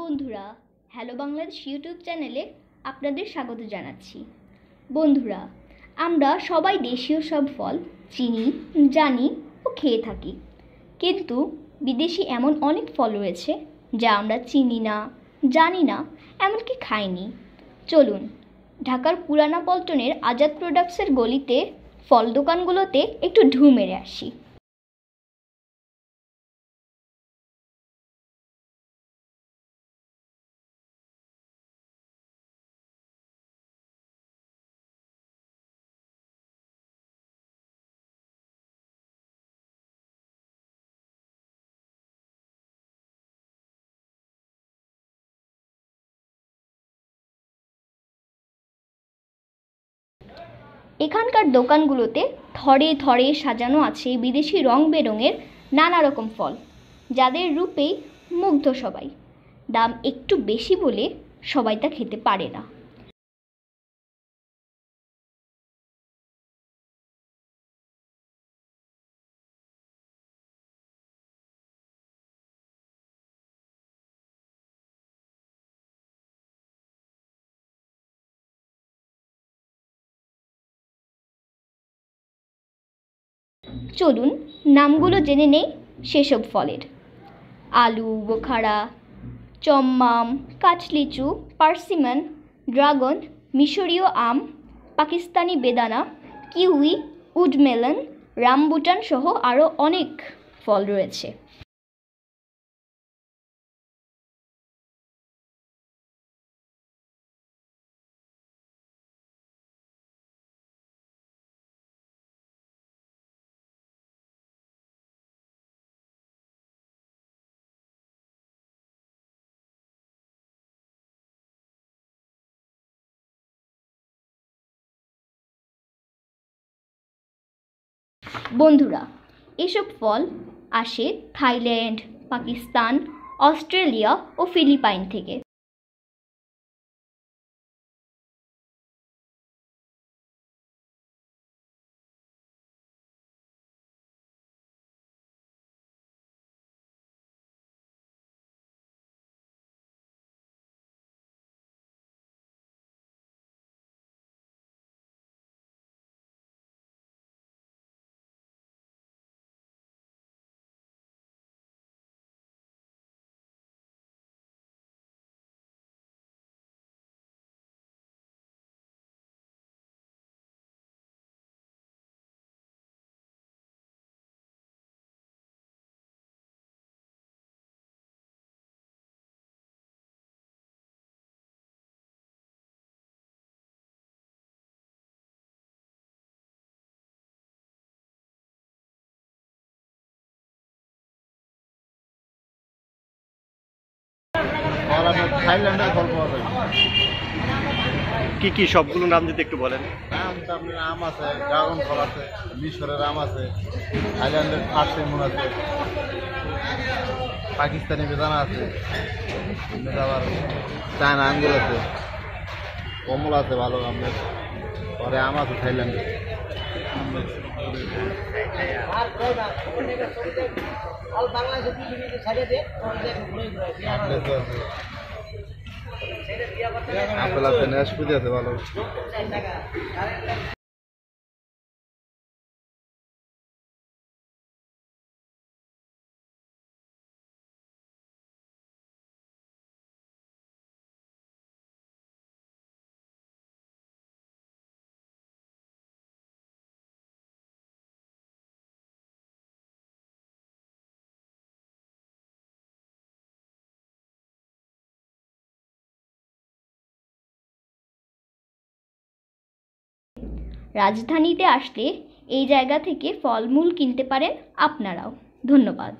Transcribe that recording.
বন্ধুরা, hello Bangladesh YouTube চ্যানেলে আপনাদের স্বাগত জানাচ্ছি। বন্ধুরা, আমরা সবাই দেশীয় সব ফল চিনি, জানি ও খেয়ে থাকি, কিন্তু বিদেশি এমন অনেক ফল রয়েছে যা আমরা চিনি না, জানি না, এমনকি খাইনি। চলুন ঢাকার পুরানা পল্টনের আজাদ প্রোডাক্টসের গলিতে ফল দোকানগুলোতে একটু ঢু মেরে আসি। এখানকার দোকানগুলোতে থরে থরে সাজানো আছে বিদেশি রং বেরঙের নানা রকম ফল, যাদের রূপেই মুগ্ধ সবাই। দাম একটু বেশি বলে সবাই তা খেতে পারে না। চলুন নামগুলো জেনে নেই সেসব ফলের। আলু বোখারা, চম্মাম, কাঠলিচু, পার্সিমন, ড্রাগন, মিশরীয় আম, পাকিস্তানি বেদানা, কিউই, উডমেলন, রামবুটান সহ আরও অনেক ফল রয়েছে। বন্ধুরা, এসব ফল আসে থাইল্যান্ড, পাকিস্তান, অস্ট্রেলিয়া ও ফিলিপাইন থেকে। থাইল্যান্ডের ফল পাওয়া যায়। কি কি সবগুলো নাম যদি একটু বলেন। আপনার আম আছে, ড্রাগন ফল আছে, মিশরের আম আছে, থাইল্যান্ডের পার্সিমন আছে, পাকিস্তানি বেদানা আছে, আবার চায়না আঙ্গুর আছে, কমলা আছে ভালো আমের, পরে আম আছে থাইল্যান্ডের। আপেল আছে, নাশপাতি আছে ভালো। রাজধানীতে আসলে এই জায়গা থেকে ফলমূল কিনতে পারেন আপনারাও। ধন্যবাদ।